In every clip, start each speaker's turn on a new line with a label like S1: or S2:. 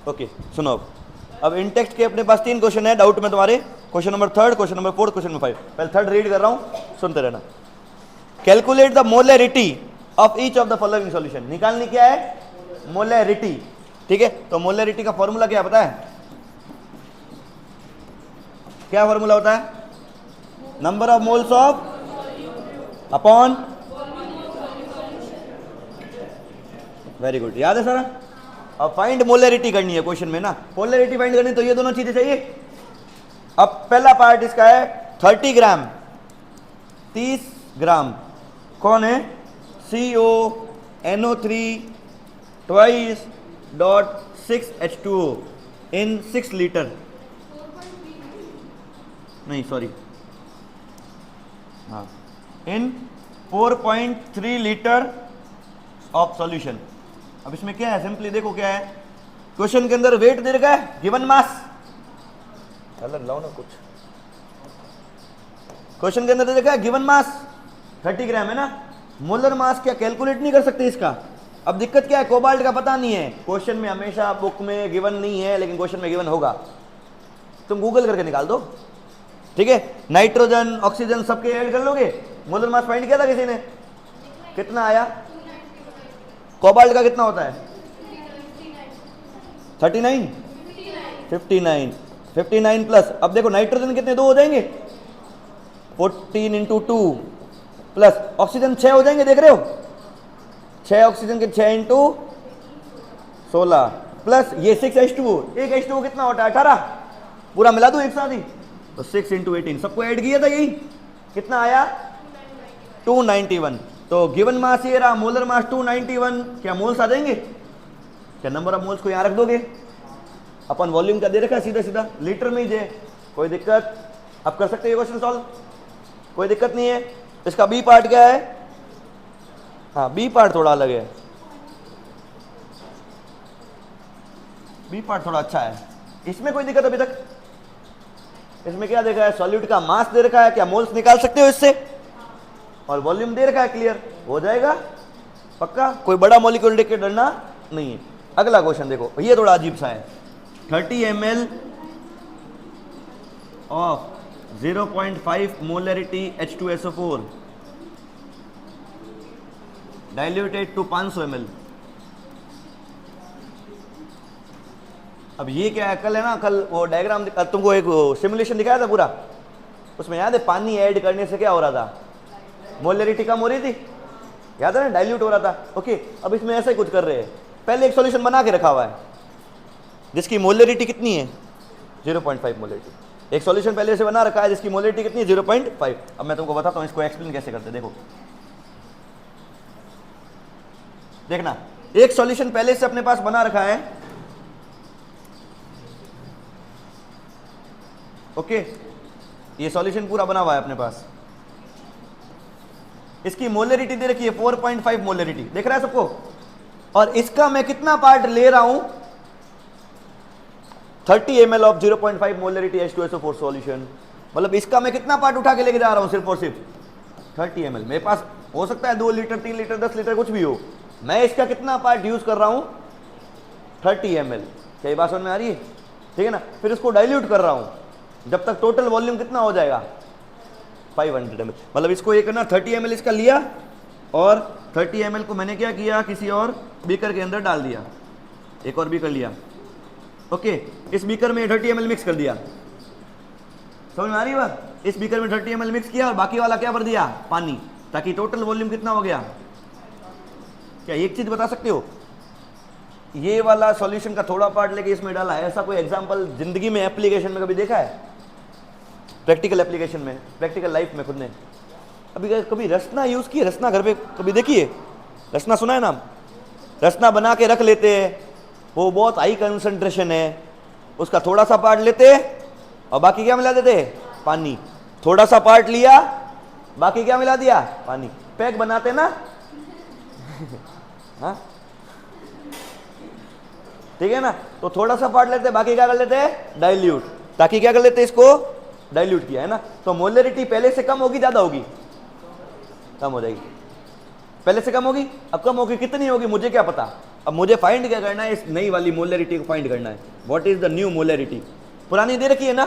S1: Okay सुनो, अब इन text के अपने पास 3 क्वेश्चन है डाउट में तुम्हारे, question number 3, question number 4, question number 5। पहले 3 रीड कर रहा हूं, सुनते रहना। Calculate the molarity of each of the following solution. निकालनी क्या है? मोलरिटी। ठीक है, तो मोलरिटी का फॉर्मूला क्या पता है? क्या फॉर्मूला होता है? Number of moles of upon, very good, याद है सारा। अब फाइंड मोलरिटी करनी है क्वेश्चन में ना, मोलरिटी फाइंड करनी तो ये दोनों चीजें चाहिए। अब पहला पार्ट इसका है 30 ग्राम, 30 ग्राम कौन है? CONO3 ट्वाइस डॉट 6H2O इन 6 लीटर, नहीं सॉरी, हाँ, इन 4.3 लीटर ऑफ सॉल्यूशन। अब इसमें क्या है? सिंपली देखो क्या है क्वेश्चन के अंदर, वेट दे रखा है, गिवन मास, अलग लाओ ना कुछ, क्वेश्चन के अंदर दे रखा है गिवन मास 30 ग्राम है ना, मोलर मास क्या कैलकुलेट नहीं कर सकते इसका? अब दिक्कत क्या है? कोबाल्ट का पता नहीं है, क्वेश्चन में हमेशा बुक में गिवन नहीं है, लेकिन क्वेश्चन में गिवन होगा, तुम गूगल करके निकाल दो। ठीक है, नाइट्रोजन ऑक्सीजन सबके ऐड कर लोगे, मोलर मास फाइंड किया था किसी ने, कितना आया? कोबाल्ट का कितना होता है? 39, 59 प्लस, अब देखो नाइट्रोजन कितने? 2 हो जाएंगे, 14 इंटू 2 प्लस ऑक्सीजन 6 हो जाएंगे, देख रहे हो, 6 ऑक्सीजन के 6 इंटू 16 प्लस ये 6H2O, एक H2O कितना होता है? 18, पूरा मिला दो एक साथ ही, तो 6 इंटू 18 सबको ऐड किया था, यही कितना आया? 291। तो गिवन मास ये रहा, मोलर मास 291, क्या मोल्स आ जाएंगे? क्या नंबर ऑफ मोल्स को यहां रख दोगे? अपन वॉल्यूम का दे रखा है सीधा सीधा लीटर में ही जे, कोई दिक्कत? अब कर सकते हैं ये क्वेश्चन सॉल्व, कोई दिक्कत नहीं है। इसका बी पार्ट क्या है? हाँ, बी पार्ट थोड़ा अलग है, बी पार्ट थोड़ा अच्छा है। इसमें कोई दिक्कत अभी तक? इसमें क्या देखा है? सॉल्यूट का मास दे रखा है, क्या मोल्स निकाल सकते हो इससे? और वॉल्यूम दे रखा है, क्लियर हो जाएगा पक्का, कोई बड़ा मॉलिक्यूल देख के डरना नहीं है। अगला क्वेश्चन देखो, ये थोड़ा अजीब सा है। 30 ml of 0.5 molarity H2SO4 diluted to 500 ml। अब ये क्या है? कल है ना, कल वो डायग्राम तुमको एक सिमुलेशन दिखाया था पूरा, उसमें याद है पानी ऐड करने से क्या हो रहा था? मोलरिटी कम हो रही थी, याद है ना, डाइल्यूट हो रहा था। ओके, अब इसमें ऐसा ही कुछ कर रहे हैं, पहले एक सॉल्यूशन बना के रखा हुआ है जिसकी मोलरिटी कितनी है? 0.5 मोलरिटी। एक सॉल्यूशन पहले से बना रखा है जिसकी मोलरिटी कितनी है? 0.5। अब मैं तुमको बताता हूं इसको एक्सप्लेन कैसे करते, देखो देखना, एक सॉल्यूशन पहले से अपने पास बना रखा है, ओके, ये सॉल्यूशन पूरा बना हुआ है अपने पास, इसकी मोलरिटी दे रखी है 4.5 मोलरिटी, देख रहा है सबको, और इसका मैं कितना पार्ट ले रहा हूं? 30 ml of 0.5 molarity H2SO4 solution, मतलब इसका मैं कितना पार्ट उठा के लेके जा रहा हूं? सिर्फ और सिर्फ 30 ml। मेरे पास हो सकता है 2 लीटर 3 लीटर 10 लीटर कुछ भी हो, मैं इसका कितना पार्ट यूज कर रहा हूं? 30 ml। क्या ये बात समझ में आ रही है? ठीक है ना, फिर इसको डाइल्यूट कर रहा हूं जब तक टोटल वॉल्यूम कितना हो जाएगा? 500 ml। मतलब इसको एक ना 30 ml इसका लिया, और 30 ml को मैंने क्या किया? किसी और बीकर के अंदर डाल दिया, एक और बीकर लिया, ओके, इस बीकर में 30 ml मिक्स कर दिया, समझ में आ रही है बात? इस बीकर में 30 ml मिक्स किया और बाकी वाला क्या भर दिया? पानी, ताकि टोटल वॉल्यूम कितना हो गया? क्या एक चीज बता सकते हो? ये वाला सॉल्यूशन का थोड़ा पार्ट लेके इसमें डाला है, ऐसा कोई एग्जांपल जिंदगी में एप्लीकेशन में कभी देखा है? प्रैक्टिकल एप्लीकेशन में, प्रैक्टिकल लाइफ में खुद ने अभी कभी रसना यूज की? रसना घर पे कभी देखी है? रसना सुना है नाम? रसना बना के रख लेते हैं, वो बहुत हाई कंसंट्रेशन है, उसका थोड़ा सा पार्ट लेते और बाकी क्या मिला देते? पानी। थोड़ा सा पार्ट लिया, बाकी क्या मिला दिया? पानी। पैक बनाते ना हाँ ठीक है ना, तो थोड़ा सा पार्ट लेते, बाकी क्या कर लेते हैं? डाइल्यूट, ताकि क्या कर लेते? इसको डाइल्यूट किया है ना, तो मोलरिटी पहले से कम होगी ज्यादा होगी? कम हो जाएगी। पहले से कम होगी, अब कम होगी, कितनी होगी मुझे क्या पता। अब मुझे फाइंड क्या करना है, इस नई वाली मोलरिटी को फाइंड करना है। What is the new molarity. पुरानी दे रखी है ना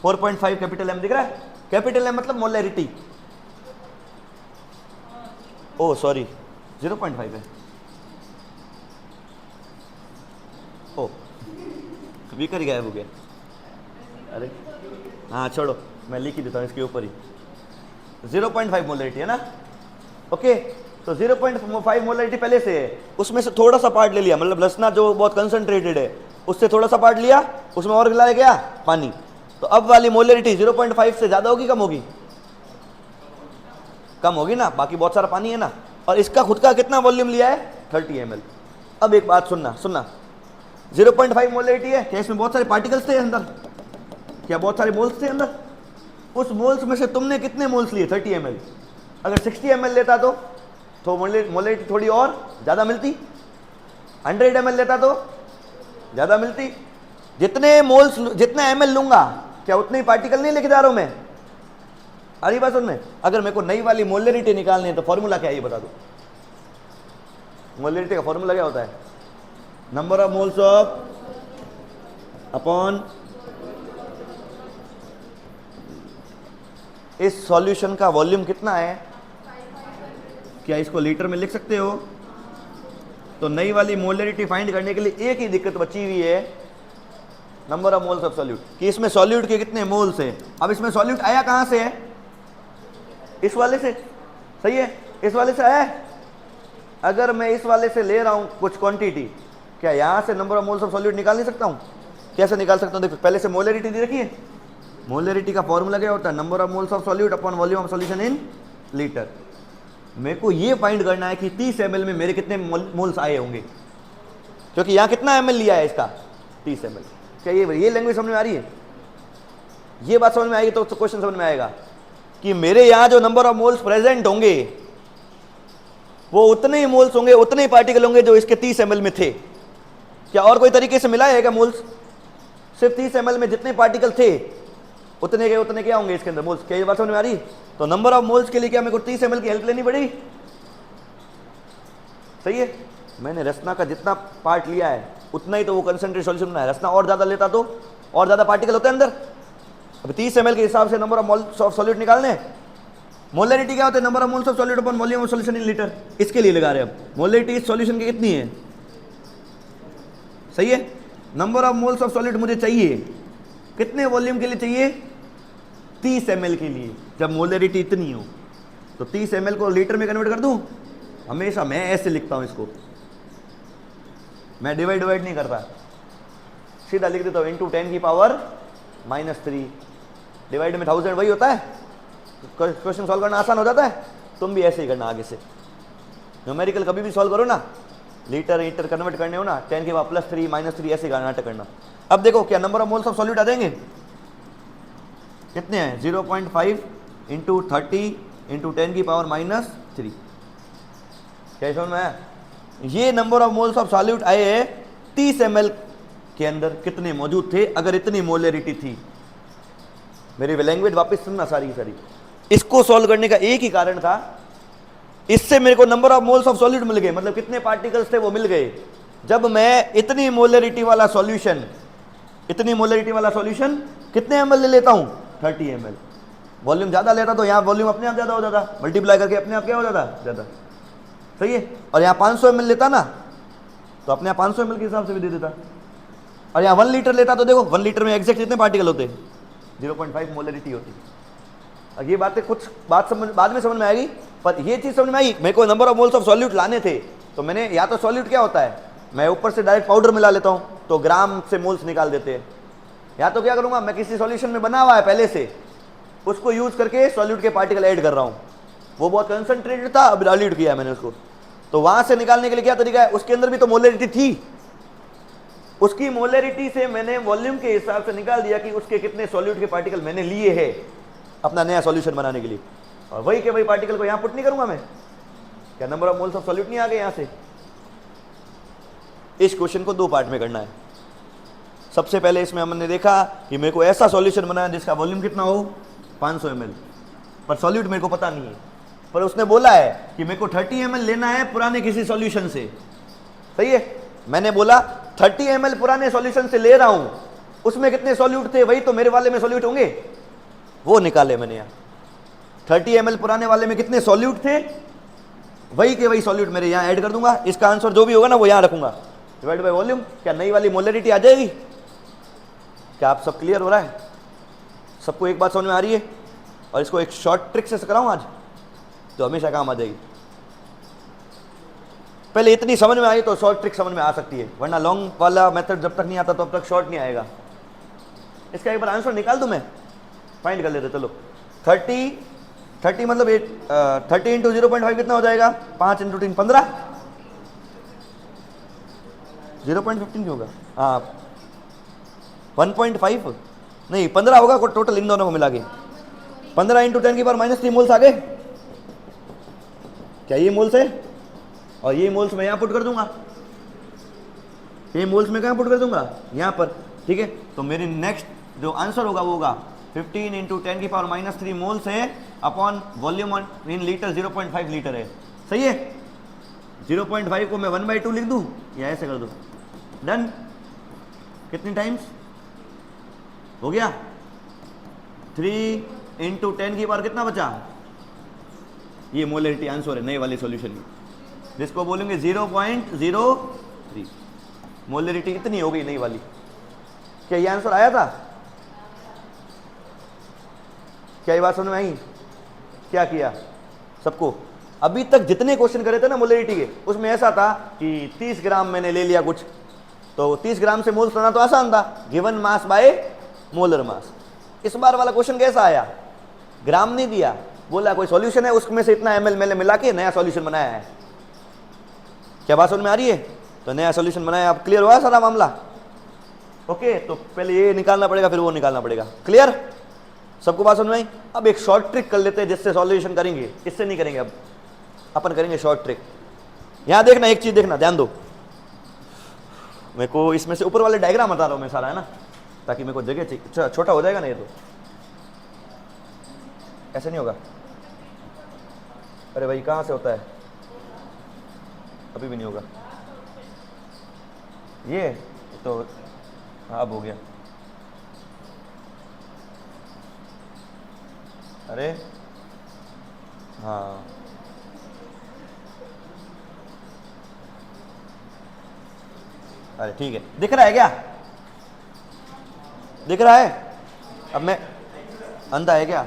S1: 4.5 कैपिटल एम दिख रहा है, कैपिटल एम मतलब मोलरिटी। ओ सॉरी 0.5 है, ओ बीकर गायब हो गया। अरे हाँ छोड़ो, मैं लिख ही देता हूँ इसके ऊपर ही। 0.5 मोलरिटी है ना, ओके। तो 0.5 मोलरिटी पहले से है, उसमें से थोड़ा सा पार्ट ले लिया, मतलब लसना जो बहुत कंसंट्रेटेड है उससे थोड़ा सा पार्ट लिया, उसमें और मिलाया गया पानी। तो अब वाली मोलरिटी 0.5 से ज़्यादा होगी कम होगी, कम होगी ना, बाकी बहुत सारा पानी है ना। और इसका खुद का कितना वॉल्यूम लिया है 30 ml। अब एक बात सुनना 0.5 मोलरिटी है, क्या इसमें बहुत सारे पार्टिकल्स थे अंदर, क्या बहुत सारे मोल्स थे अंदर। उस मोल्स में से तुमने कितने मोल्स लिए 30 ml। अगर 60 ml लेता तो मोलरिटी थोड़ी और ज़्यादा मिलती, 100 ml लेता तो ज़्यादा मिलती। जितने मोल्स जितना ml लूंगा क्या उतने ही पार्टिकल नहीं लेके जा रहा हूं मैं। अरे बात सुनने, अगर मेरे को नई वाली मोलरिटी निकालनी है तो फॉर्मूला क्या है ये बता दो। मोलरिटी का फॉर्मूला क्या होता है, number of moles of upon इस सॉल्यूशन का वॉल्यूम कितना है। क्या इसको लीटर में लिख सकते हो। तो नई वाली मोलरिटी फाइंड करने के लिए एक ही दिक्कत बची हुई है, number of moles of solute, कि इसमें सॉल्यूट के कितने मोल्स हैं। अब इसमें सॉल्यूट आया कहां से है, इस वाले से, सही है, इस वाले से आया है। अगर मैं इस वाले से ले रहा हूं कुछ क्वांटिटी, क्या यहां से number of moles of solute निकाल नहीं सकता हूं। कैसे निकाल सकता हूं, देखो पहले से मोलरिटी दे रखी है, मोलरिटी का फॉर्मूला क्या होता है, number of moles of solute upon volume of solution in litre. मेरे को ये फाइंड करना है कि 30 ml में मेरे कितने मोल्स आए होंगे, क्योंकि यहां कितना ml लिया है इसका 30 ml। क्या ये लैंग्वेज समझ में आ रही है, ये बात समझ में आएगी तो क्वेश्चन समझ में आएगा कि मेरे यहां जो नंबर ऑफ मोल्स प्रेजेंट होंगे वो उतने ही मोल्स होंगे, उतने ही पार्टिकल होंगे जो इसके 30 ml में थे। क्या और कोई तरीके से मिला है क्या मोल्स, सिर्फ 30 ml में जितने पार्टिकल थे उतने के उतने क्या होंगे इसके अंदर मोल्स। क्या ये बात समझ में आ रही। तो नंबर ऑफ मोल्स के लिए क्या मेरे को 30 ml की हेल्प लेनी पड़ी, सही है। मैंने रसना का जितना पार्ट लिया है उतना ही तो वो कंसंट्रेट सॉल्यूशन बना है, रसना और ज्यादा लेता तो और ज्यादा पार्टिकल होते हैं अंदर। अब 30 ml के हिसाब से number of moles of solute निकालने। मोलरिटी क्या होता है, number of moles of solute upon volume of solution in litre, इसके लिए लगा रहे हैं अब। मोलरिटी इस सॉल्यूशन की कितनी है, सही है। Number of moles of solute मुझे चाहिए कितने वॉल्यूम के लिए चाहिए, 30 ml के लिए। जब मोलरिटी इतनी हो तो 30 ml को लीटर में कन्वर्ट कर दूं। हमेशा मैं ऐसे लिखता हूं इसको, मैं डिवाइड नहीं करता, सीधा लिख देता हूं इंटू 10 की पावर -3। डिवाइड में 1000 वही होता है, क्वेश्चन सॉल्व करना आसान हो जाता है। तुम भी ऐसे ही करना आगे से, न्यूमेरिकल कभी भी सॉल्व करो ना, लीटर कन्वर्ट करने हो ना, 10 की पावर +3 -3 ऐसे नाटक करना। अब देखो क्या number of moles of solute आ जाएंगे, कितने हैं 0.5 इंटू 30 इंटू 10 की पावर -3। क्या समझ में आया। ये number of moles of solute आए हैं 30 ml के अंदर कितने मौजूद थे अगर इतनी मोलरिटी थी। मेरी लैंग्वेज वापस सुनना सारी सारी। इसको सॉल्व करने का एक ही कारण था, इससे मेरे को number of moles of solute मिल गए, मतलब कितने पार्टिकल्स थे वो मिल गए। जब मैं इतनी मोलरिटी वाला सॉल्यूशन कितने ml ले लेता हूं 30 ml। वॉल्यूम ज्यादा लेता तो यहाँ वॉल्यूम अपने आप ज्यादा हो जाता, मल्टीप्लाई करके अपने आप क्या हो जाता ज्यादा, सही है। और यहाँ 500 ml लेता ना तो अपने आप 500 ml के हिसाब से भी दे देता। और यहाँ 1 लीटर लेता तो देखो 1 लीटर में एग्जैक्ट कितने पार्टिकल होते, 0.5 मोलरिटी होती। और ये बातें कुछ बाद में समझ में आएगी, पर ये चीज समझ में आई। मेरे को number of moles of solute लाने थे तो मैंने, या तो सॉल्यूट क्या होता है, मैं ऊपर से डायरेक्ट पाउडर मिला लेता हूं तो ग्राम से मोल्स निकाल देते हैं, या तो क्या करूंगा मैं किसी सॉल्यूशन में बना हुआ है पहले से, उसको यूज करके सॉल्यूट के पार्टिकल ऐड कर रहा हूं। वो बहुत कंसंट्रेटेड था, अब डाइल्यूट किया मैंने उसको, तो वहां से निकालने के लिए क्या तरीका है, उसके अंदर भी तो मोलरिटी थी, उसकी मोलरिटी से मैंने वॉल्यूम के हिसाब से निकाल दिया कि उसके कितने सॉल्यूट के पार्टिकल मैंने लिए हैं अपना नया सॉल्यूशन बनाने के लिए। और वही के वही पार्टिकल को यहां पुट नहीं करूंगा मैं, क्या number of moles of solute नहीं आ गए यहां से। इस क्वेश्चन को 2 पार्ट में करना है। सबसे पहले इसमें हमने देखा कि मेरे को ऐसा सॉल्यूशन बनाना जिसका वॉल्यूम कितना हो 500 ml, पर सॉल्यूट मेरे को पता नहीं है, पर उसने बोला है कि मेरे को 30 ml लेना है पुराने किसी सॉल्यूशन से, सही है। मैंने बोला 30 ml पुराने सॉल्यूशन से ले रहा हूं, उसमें कितने सॉल्यूट थे, वही तो मेरे वाले में सॉल्यूट होंगे, वो निकाले मैंने यहाँ। 30 ml पुराने वाले में कितने सॉल्यूट थे, वही के वही सॉल्यूट मेरे यहाँ ऐड कर दूंगा। इसका आंसर जो भी होगा ना वो यहाँ रखूंगा, डिवाइड बाय वॉल्यूम। क्या नई वाली मोलरिटी आ जाएगी? क्या आप सब क्लियर हो रहा है? सबको एक बात समझ में आ रही है? और इसको एक शॉर्ट ट्रिक से कराऊं आज तो हमेशा काम आ जाएगी। पहले इतनी समझ में आई तो शॉर्ट ट्रिक समझ में आ सकती है, वरना लॉन्ग वाला मेथड जब तक नहीं आता तब तक शॉर्ट नहीं आएगा। इसका एक बार आंसर निकाल दूं, मैं फाइंड कर लेते। चलो 30 मतलब 30 इंटू 0.5 कितना हो जाएगा? 5 इंटू 3 15, 0.15 क्यों होगा? हाँ 1.5 नहीं 15 होगा टोटल इन दोनों को मिला के। 15 इंटू 10 की पावर -3 मोल्स आ गए। क्या ये मोल्स है? और ये मोल्स मैं यहाँ पुट कर दूंगा, ये मोल्स में कहाँ पुट कर दूंगा? यहाँ पर, ठीक है। तो मेरी नेक्स्ट जो आंसर होगा वो होगा 15 इंटू 10 की पावर -3 मोल्स है upon volume in litre 0.5 litre है, सही है। 0.5 को मैं 1/2 लिख दूं या ऐसे कर दूं? डन। कितनी टाइम्स हो गया? 3 इंटू 10 की पावर कितना बचा? ये मोलरिटी आंसर है नए वाले सॉल्यूशन की, जिसको बोलेंगे 0.03। मोलरिटी इतनी हो गई नई वाली। क्या ये आंसर आया था? क्या ये बात समझ में आई? क्या किया सबको? अभी तक जितने क्वेश्चन करे थे ना मोलरिटी के, उसमें ऐसा था कि 30 ग्राम मैंने ले लिया कुछ, तो 30 ग्राम से मोल्स करना तो आसान था, given mass by molar mass. इस बार वाला क्वेश्चन कैसा आया? ग्राम नहीं दिया, बोला कोई सॉल्यूशन है उसमें से इतना ml मैंने मिला के नया सॉल्यूशन बनाया है। क्या बात समझ में आ रही है? तो नया सॉल्यूशन बनाया। अब क्लियर हुआ सारा मामला? ओके, तो पहले ये निकालना पड़ेगा फिर वो निकालना पड़ेगा। क्लियर? सबको बात समझ में आई? अब एक शॉर्ट ट्रिक कर लेते हैं जिससे सॉल्यूशन करेंगे, इससे नहीं करेंगे, अब अपन करेंगे शॉर्ट ट्रिक। यहां देखना, एक चीज देखना, ध्यान दो। मेरे को इसमें से ऊपर वाले डायग्राम बता रहा हूं मैं सारा, है ना, ताकि मेरे को जगह छोटा हो जाएगा ना। ये तो ऐसे नहीं होगा। अरे भाई कहां से होता है? अभी भी नहीं होगा ये तो। अब हो गया। अरे हाँ, अरे ठीक है, दिख रहा है क्या? दिख रहा है? अब मैं अंधा है क्या?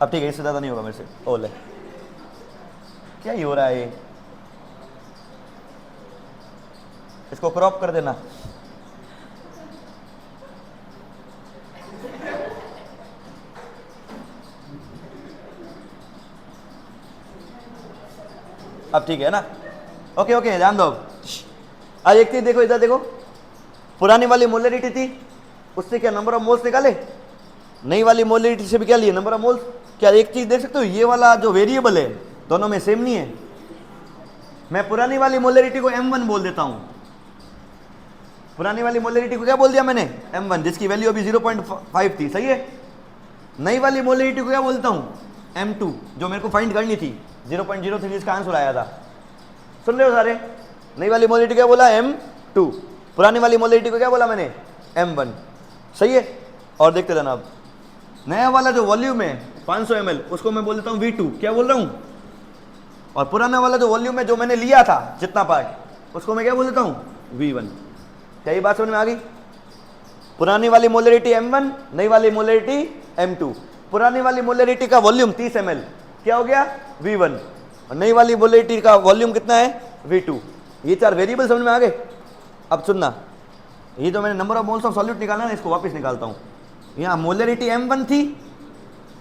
S1: अब ठीक है, इससे ज़्यादा नहीं होगा मेरे से। ओले क्या ही हो रहा है ये? इसको क्रॉप कर देना। अब ठीक है ना? ओके ओके, ध्यान दो। आज एक चीज देखो, इधर देखो। पुरानी वाली मोलरिटी थी, उससे क्या नंबर ऑफ मोल्स निकाले? नई वाली मोलरिटी से भी क्या लिए? Number of moles. क्या एक चीज देख सकते हो, ये वाला जो वेरिएबल है दोनों में सेम नहीं है। मैं पुरानी वाली मोलरिटी को M1 बोल देता हूं। पुरानी वाली मोलरिटी को क्या बोल दिया मैंने? M1, जिसकी वैल्यू अभी 0.5 थी, सही है। नई वाली मोलरिटी को क्या बोलता हूं? M2, जो मेरे को फाइंड करनी थी। 0.03 इसका आंसर आया था। सुन रहे हो सारे? नई वाली मोलरिटी क्या बोला? M2। पुरानी वाली मोलरिटी को क्या बोला मैंने? M1, सही है। और देखते रहना। अब नया वाला जो वॉल्यूम है 500 ml, उसको मैं बोल देता हूँ V2। क्या बोल रहा हूँ? और पुराना वाला जो वॉल्यूम है जो मैंने लिया था जितना पार्ट, उसको मैं क्या बोल देता हूँ? V1। क्या ये बात समझ में आ गई? पुरानी वाली मोलरिटी M1, नई वाली मोलरिटी M2। पुरानी वाली मोलरिटी का वॉल्यूम 30 ml, क्या हो गया? V1। और नई वाली मोलरिटी का वॉल्यूम कितना है? V2। ये चार वेरिएबल समझ में आ गए? अब सुनना, ये जो मैंने number of moles of solute निकाला ना, इसको वापस निकालता हूँ। यहाँ मोलरिटी M1 थी,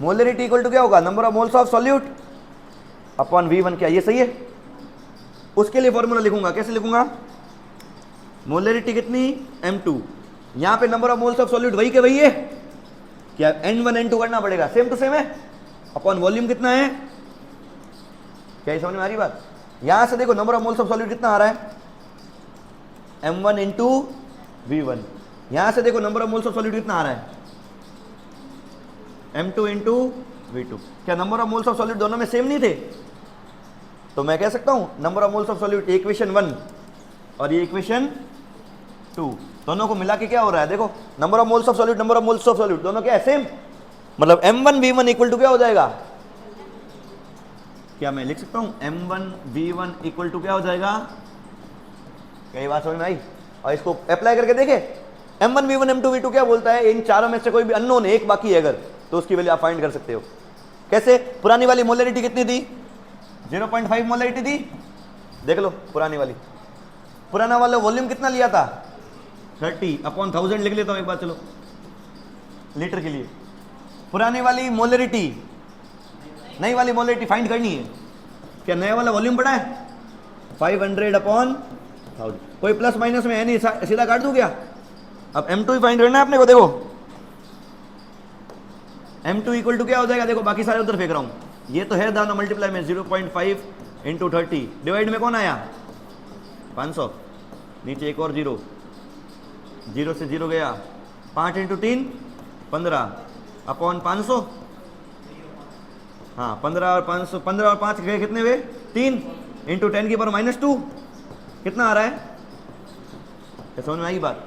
S1: मोलरिटी इक्वल टू क्या होगा? Number of moles of solute upon V1। क्या ये सही है? उसके लिए फॉर्मूला लिखूंगा। कैसे लिखूंगा? मोलरिटी कितनी? M2। यहाँ पे number of moles of solute वही के वही है। क्या N1 N2 करना पड़ेगा? सेम टू सेम है। अपॉन वॉल्यूम कितना है? क्या ये समझ में आ रही बात? यहां से देखो number of moles of solute कितना आ रहा है? M1 into V1। यहां से देखो number of moles of solute कितना आ रहा है? M2 into V2। क्या number of moles of solute दोनों में सेम नहीं थे? तो मैं कह सकता हूं number of moles of solute, equation 1 और ये इक्वेशन 2 दोनों को मिला के क्या हो रहा है? देखो number of moles of solute, number of moles of solute दोनों क्या है? सेम। मतलब M1V1 इक्वल टू क्या हो जाएगा? क्या मैं लिख सकता हूं M1V1 इक्वल टू क्या हो जाएगा? कई बात समझ में आई? और इसको अप्लाई करके देखे M1V1 M2V2 क्या बोलता है? इन चारों में से कोई भी अननोन है, एक बाकी है अगर, तो उसकी वैल्यू आप फाइंड कर सकते हो। कैसे? पुरानी वाली मोलरिटी कितनी थी? 0.5 मोलरिटी थी। देख लो पुरानी वाली, पुराना वाला वॉल्यूम कितना लिया था? 30/1000 लिख लेता हूं एक बार, चलो लीटर के लिए। पुरानी वाली मोलरिटी, नई वाली मोलरिटी फाइंड करनी है। क्या नया वाला वॉल्यूम बड़ा है? 500/1000। कोई प्लस माइनस में है नहीं, सीधा काट दूं क्या? अब M2 ही फाइंड करना है अपने को। देखो M2 इक्वल टू क्या हो जाएगा? देखो बाकी सारे उधर फेंक रहा हूं, ये तो है दाना मल्टीप्लाई में 0.5 इंटू 30, डिवाइड में कौन आया? 500, नीचे एक और 0, 0 से 0 गया, 5 इंटू 3 15/500। हाँ 15 और 500, 15 और 5 गए कितने हुए? 3 इंटू 10 की पावर -2 कितना आ रहा है? क्या समझ में आई बात?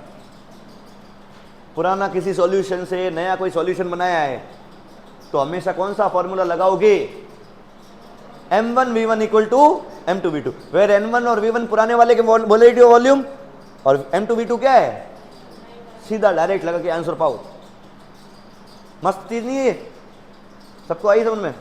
S1: पुराना किसी सॉल्यूशन से नया कोई सॉल्यूशन बनाया है तो हमेशा कौन सा फॉर्मूला लगाओगे? M1V1 equal to M2V2, where N1 और V1 पुराने वाले के मोलरिटी वॉल्यूम और M2V2 क्या है? सीधा डायरेक्ट लगा के आंसर पाओ। मस्त चीज नहीं है? सबको आई समझ में?